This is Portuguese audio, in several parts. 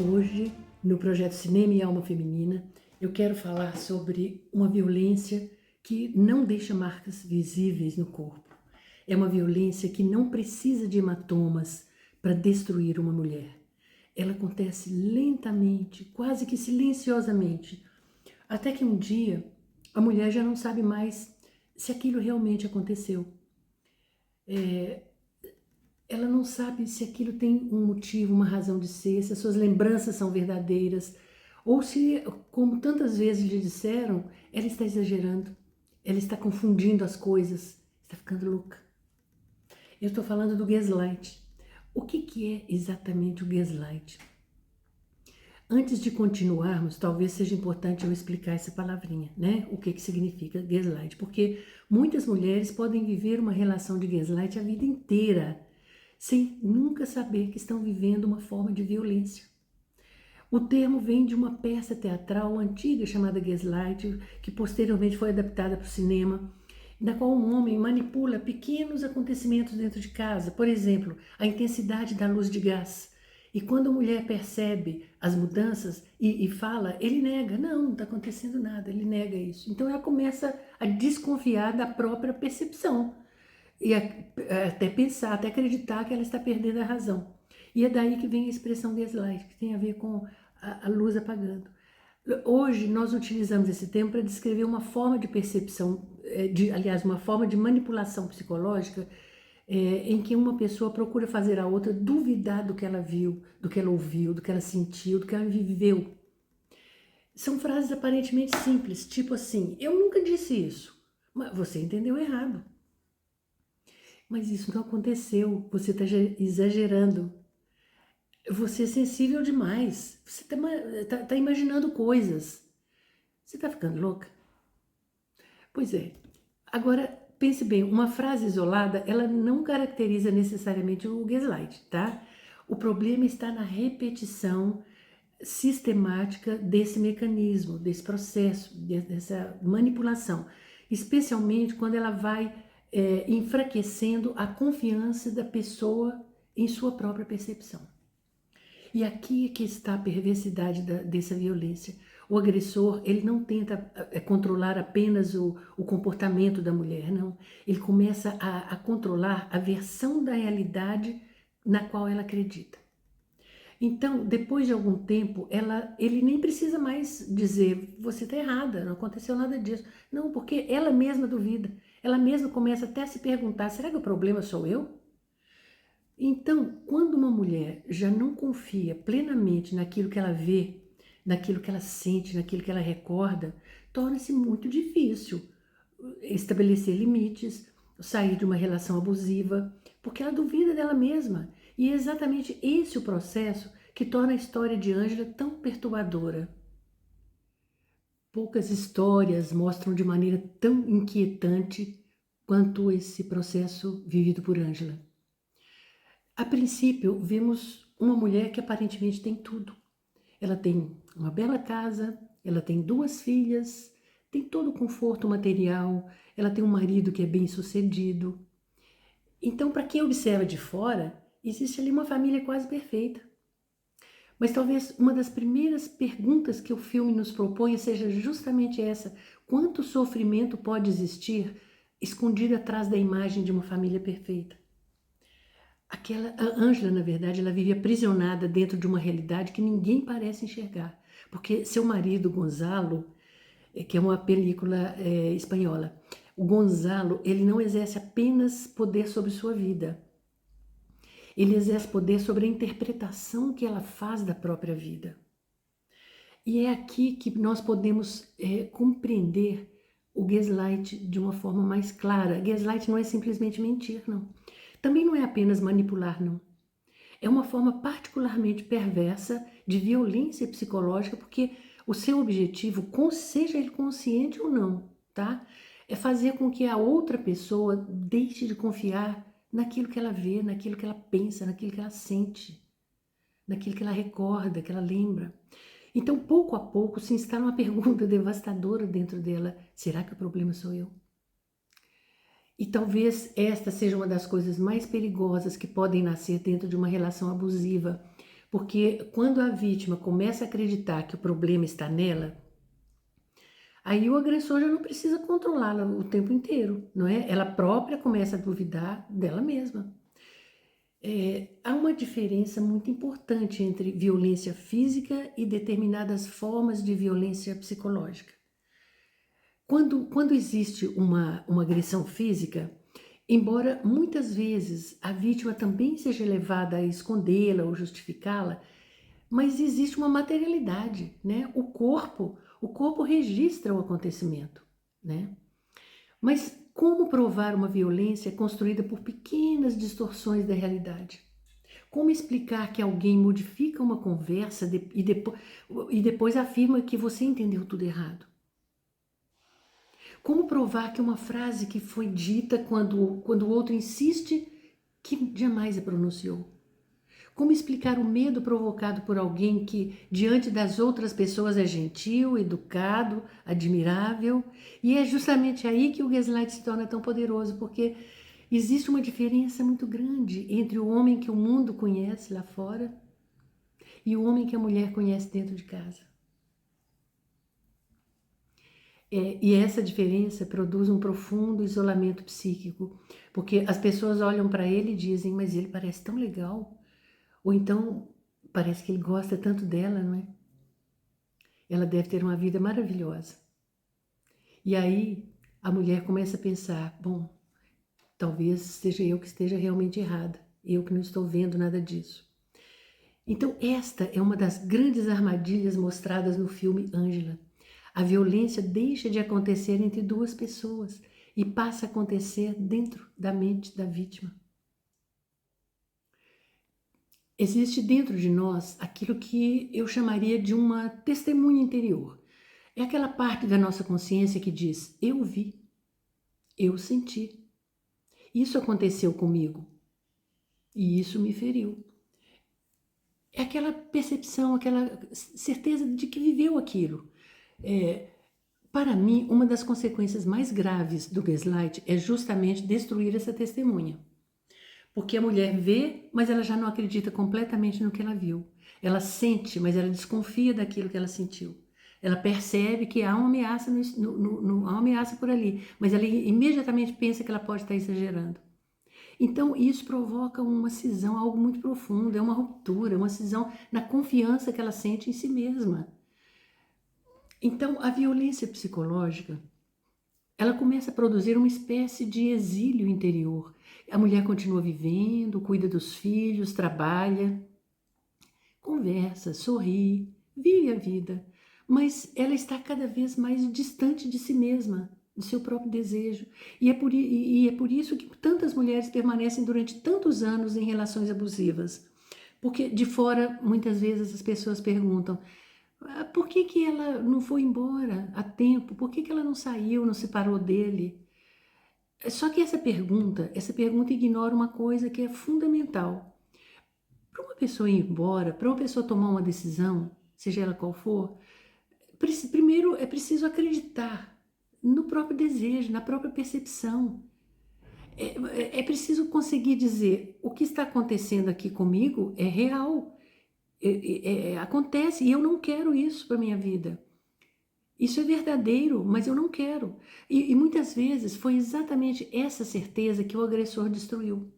Hoje, no projeto Cinema e Alma Feminina, eu quero falar sobre uma violência que não deixa marcas visíveis no corpo. É uma violência que não precisa de hematomas para destruir uma mulher. Ela acontece lentamente, quase que silenciosamente, até que um dia a mulher já não sabe mais se aquilo realmente aconteceu. Ela não sabe se aquilo tem um motivo, uma razão de ser, se as suas lembranças são verdadeiras, ou se, como tantas vezes lhe disseram, ela está exagerando, ela está confundindo as coisas, está ficando louca. Eu estou falando do gaslight. O que é exatamente o gaslight? Antes de continuarmos, talvez seja importante eu explicar essa palavrinha, né? O que significa gaslight, porque muitas mulheres podem viver uma relação de gaslight a vida inteira, sem nunca saber que estão vivendo uma forma de violência. O termo vem de uma peça teatral antiga chamada Gaslight, que posteriormente foi adaptada para o cinema, na qual um homem manipula pequenos acontecimentos dentro de casa, por exemplo, a intensidade da luz de gás. E quando a mulher percebe as mudanças e fala, ele nega, não está acontecendo nada, ele nega isso. Então ela começa a desconfiar da própria percepção e até pensar, até acreditar que ela está perdendo a razão. E é daí que vem a expressão gaslight, que tem a ver com a luz apagando. Hoje nós utilizamos esse termo para descrever uma forma de percepção, aliás, uma forma de manipulação psicológica em que uma pessoa procura fazer a outra duvidar do que ela viu, do que ela ouviu, do que ela sentiu, do que ela viveu. São frases aparentemente simples, tipo assim, eu nunca disse isso, mas você entendeu errado. Mas isso não aconteceu, você está exagerando. Você é sensível demais, você tá imaginando coisas. Você está ficando louca? Pois é. Agora, pense bem, uma frase isolada, ela não caracteriza necessariamente o gaslight, tá? O problema está na repetição sistemática desse mecanismo, desse processo, dessa manipulação, especialmente quando ela vai enfraquecendo a confiança da pessoa em sua própria percepção. E aqui é que está a perversidade dessa violência. O agressor, ele não tenta controlar apenas o comportamento da mulher, não. Ele começa a controlar a versão da realidade na qual ela acredita. Então, depois de algum tempo, ele nem precisa mais dizer, você está errada, não aconteceu nada disso. Não, porque ela mesma duvida. Ela mesma começa até a se perguntar, será que o problema sou eu? Então, quando uma mulher já não confia plenamente naquilo que ela vê, naquilo que ela sente, naquilo que ela recorda, torna-se muito difícil estabelecer limites, sair de uma relação abusiva, porque ela duvida dela mesma. E é exatamente esse o processo que torna a história de Ângela tão perturbadora. Poucas histórias mostram de maneira tão inquietante quanto esse processo vivido por Ângela. A princípio, vemos uma mulher que aparentemente tem tudo. Ela tem uma bela casa, ela tem 2 filhas, tem todo o conforto material, ela tem um marido que é bem-sucedido. Então, para quem observa de fora, existe ali uma família quase perfeita. Mas talvez uma das primeiras perguntas que o filme nos propõe seja justamente essa: quanto sofrimento pode existir escondido atrás da imagem de uma família perfeita? A Ângela, na verdade, ela vive aprisionada dentro de uma realidade que ninguém parece enxergar. Porque seu marido, Gonzalo, que é uma película espanhola, o Gonzalo, ele não exerce apenas poder sobre sua vida. Ele exerce poder sobre a interpretação que ela faz da própria vida. E é aqui que nós podemos compreender o gaslight de uma forma mais clara. Gaslight não é simplesmente mentir, não. Também não é apenas manipular, não. É uma forma particularmente perversa de violência psicológica, porque o seu objetivo, seja ele consciente ou não, tá? É fazer com que a outra pessoa deixe de confiar naquilo que ela vê, naquilo que ela pensa, naquilo que ela sente, naquilo que ela recorda, que ela lembra. Então, pouco a pouco, se instala uma pergunta devastadora dentro dela: será que o problema sou eu? E talvez esta seja uma das coisas mais perigosas que podem nascer dentro de uma relação abusiva, Porque quando a vítima começa a acreditar que o problema está nela, aí o agressor já não precisa controlá-la o tempo inteiro, não é? Ela própria começa a duvidar dela mesma. Há uma diferença muito importante entre violência física e determinadas formas de violência psicológica. Quando existe uma agressão física, embora muitas vezes a vítima também seja levada a escondê-la ou justificá-la, mas existe uma materialidade, né? O corpo registra o acontecimento, né? Mas como provar uma violência construída por pequenas distorções da realidade? Como explicar que alguém modifica uma conversa e depois afirma que você entendeu tudo errado? Como provar que uma frase que foi dita quando o outro insiste que jamais a pronunciou? Como explicar o medo provocado por alguém que, diante das outras pessoas, é gentil, educado, admirável? E é justamente aí que o gaslight se torna tão poderoso, porque existe uma diferença muito grande entre o homem que o mundo conhece lá fora e o homem que a mulher conhece dentro de casa. E essa diferença produz um profundo isolamento psíquico, porque as pessoas olham para ele e dizem, mas ele parece tão legal. Ou então, parece que ele gosta tanto dela, não é? Ela deve ter uma vida maravilhosa. E aí, a mulher começa a pensar, bom, talvez seja eu que esteja realmente errada. Eu que não estou vendo nada disso. Então, esta é uma das grandes armadilhas mostradas no filme Ângela. A violência deixa de acontecer entre duas pessoas e passa a acontecer dentro da mente da vítima. Existe dentro de nós aquilo que eu chamaria de uma testemunha interior. É aquela parte da nossa consciência que diz: eu vi, eu senti, isso aconteceu comigo e isso me feriu. É aquela percepção, aquela certeza de que viveu aquilo. Para mim, uma das consequências mais graves do gaslight é justamente destruir essa testemunha. Porque a mulher vê, mas ela já não acredita completamente no que ela viu. Ela sente, mas ela desconfia daquilo que ela sentiu. Ela percebe que há uma ameaça, há uma ameaça por ali, mas ela imediatamente pensa que ela pode estar exagerando. Então, isso provoca uma cisão, algo muito profundo, é uma ruptura, uma cisão na confiança que ela sente em si mesma. Então, a violência psicológica, ela começa a produzir uma espécie de exílio interior. A mulher continua vivendo, cuida dos filhos, trabalha, conversa, sorri, vive a vida, mas ela está cada vez mais distante de si mesma, do seu próprio desejo. E é por isso que tantas mulheres permanecem durante tantos anos em relações abusivas. Porque de fora, muitas vezes, as pessoas perguntam: por que que ela não foi embora a tempo? Por que que ela não saiu, não se separou dele? Só que essa pergunta ignora uma coisa que é fundamental. Para uma pessoa ir embora, para uma pessoa tomar uma decisão, seja ela qual for, primeiro é preciso acreditar no próprio desejo, na própria percepção. É preciso conseguir dizer: o que está acontecendo aqui comigo é real, acontece e eu não quero isso para minha vida. Isso é verdadeiro, mas eu não quero. E muitas vezes foi exatamente essa certeza que o agressor destruiu.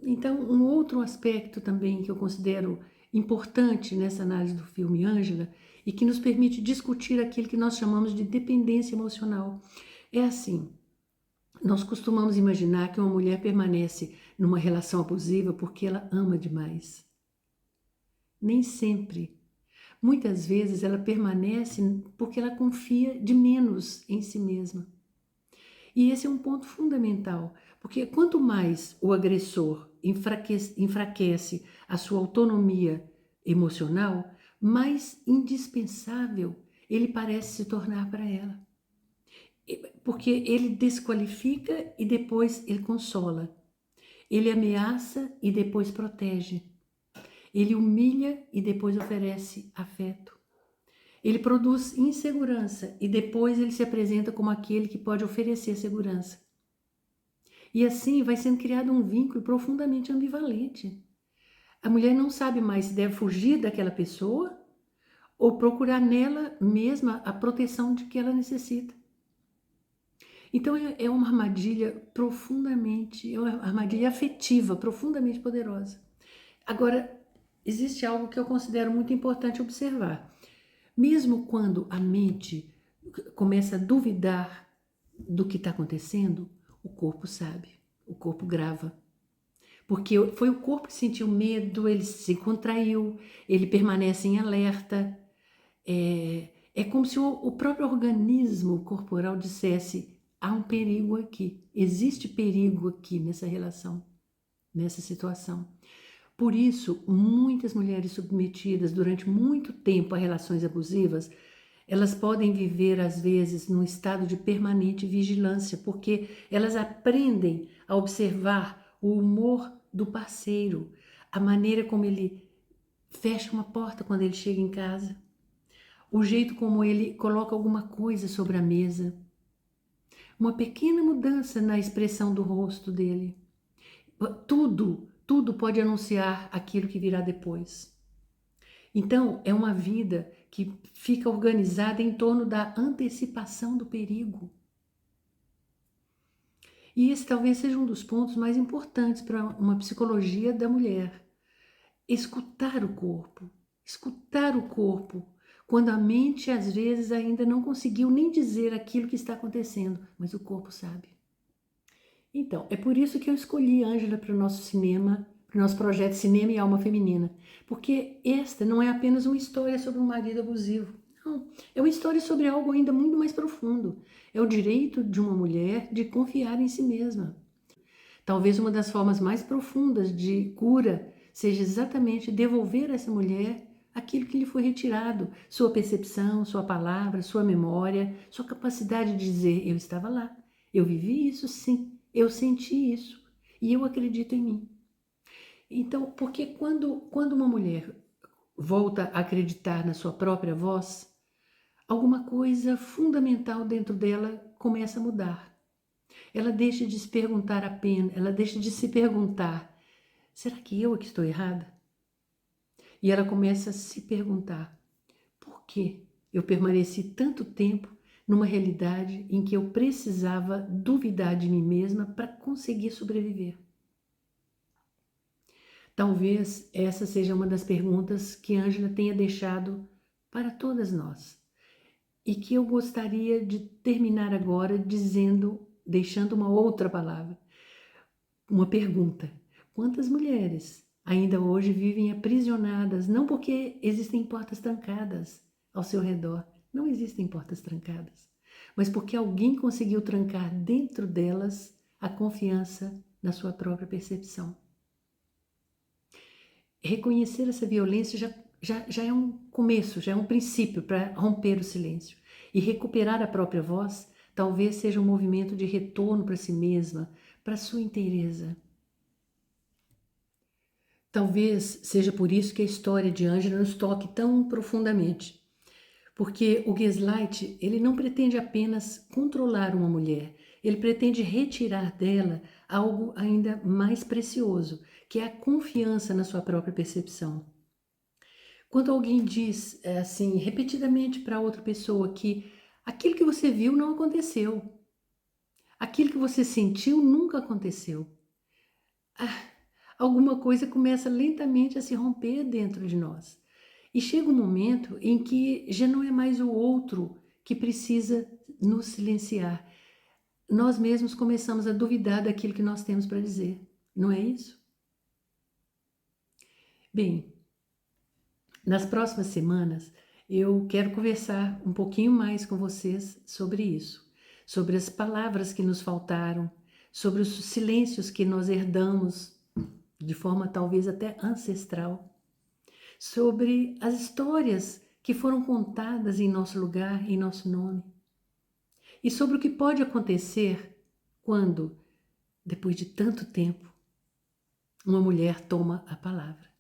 Então, um outro aspecto também que eu considero importante nessa análise do filme Ângela e que nos permite discutir aquilo que nós chamamos de dependência emocional é assim: nós costumamos imaginar que uma mulher permanece numa relação abusiva porque ela ama demais. Nem sempre. Muitas vezes ela permanece porque ela confia de menos em si mesma. E esse é um ponto fundamental, porque quanto mais o agressor enfraquece a sua autonomia emocional, mais indispensável ele parece se tornar para ela. Porque ele desqualifica e depois ele consola. Ele ameaça e depois protege. Ele humilha e depois oferece afeto. Ele produz insegurança e depois ele se apresenta como aquele que pode oferecer segurança. E assim vai sendo criado um vínculo profundamente ambivalente. A mulher não sabe mais se deve fugir daquela pessoa ou procurar nela mesma a proteção de que ela necessita. Então é uma armadilha profundamente, é uma armadilha afetiva, profundamente poderosa. Agora, existe algo que eu considero muito importante observar. Mesmo quando a mente começa a duvidar do que está acontecendo, o corpo sabe, o corpo grava. Porque foi o corpo que sentiu medo, ele se contraiu, ele permanece em alerta. É como se o próprio organismo corporal dissesse: há um perigo aqui, existe perigo aqui nessa relação, nessa situação. Por isso, muitas mulheres submetidas durante muito tempo a relações abusivas, elas podem viver, às vezes, num estado de permanente vigilância, porque elas aprendem a observar o humor do parceiro, a maneira como ele fecha uma porta quando ele chega em casa, o jeito como ele coloca alguma coisa sobre a mesa, uma pequena mudança na expressão do rosto dele. Tudo pode anunciar aquilo que virá depois. Então, é uma vida que fica organizada em torno da antecipação do perigo. E esse talvez seja um dos pontos mais importantes para uma psicologia da mulher. Escutar o corpo. Escutar o corpo. Quando a mente, às vezes, ainda não conseguiu nem dizer aquilo que está acontecendo, mas o corpo sabe. Então, é por isso que eu escolhi Ângela para o nosso cinema, para o nosso projeto Cinema e Alma Feminina. Porque esta não é apenas uma história sobre um marido abusivo. Não, é uma história sobre algo ainda muito mais profundo. É o direito de uma mulher de confiar em si mesma. Talvez uma das formas mais profundas de cura seja exatamente devolver a essa mulher aquilo que lhe foi retirado, sua percepção, sua palavra, sua memória, sua capacidade de dizer: eu estava lá, eu vivi isso sim, eu senti isso e eu acredito em mim. Então, porque quando uma mulher volta a acreditar na sua própria voz, alguma coisa fundamental dentro dela começa a mudar. Ela deixa de se perguntar apenas, ela deixa de se perguntar: será que eu é que estou errada? E ela começa a se perguntar: por que eu permaneci tanto tempo numa realidade em que eu precisava duvidar de mim mesma para conseguir sobreviver? Talvez essa seja uma das perguntas que Ângela tenha deixado para todas nós. E que eu gostaria de terminar agora deixando uma outra palavra, uma pergunta. Quantas mulheres ainda hoje vivem aprisionadas, não porque existem portas trancadas ao seu redor, não existem portas trancadas, mas porque alguém conseguiu trancar dentro delas a confiança na sua própria percepção. Reconhecer essa violência já é um começo, já é um princípio para romper o silêncio. E recuperar a própria voz talvez seja um movimento de retorno para si mesma, para a sua inteireza. Talvez seja por isso que a história de Ângela nos toque tão profundamente. Porque o gaslight, ele não pretende apenas controlar uma mulher, ele pretende retirar dela algo ainda mais precioso, que é a confiança na sua própria percepção. Quando alguém diz assim, repetidamente para outra pessoa que aquilo que você viu não aconteceu, aquilo que você sentiu nunca aconteceu, alguma coisa começa lentamente a se romper dentro de nós. E chega um momento em que já não é mais o outro que precisa nos silenciar. Nós mesmos começamos a duvidar daquilo que nós temos para dizer. Não é isso? Bem, nas próximas semanas eu quero conversar um pouquinho mais com vocês sobre isso. Sobre as palavras que nos faltaram, sobre os silêncios que nós herdamos de forma talvez até ancestral, sobre as histórias que foram contadas em nosso lugar, em nosso nome, e sobre o que pode acontecer quando, depois de tanto tempo, uma mulher toma a palavra.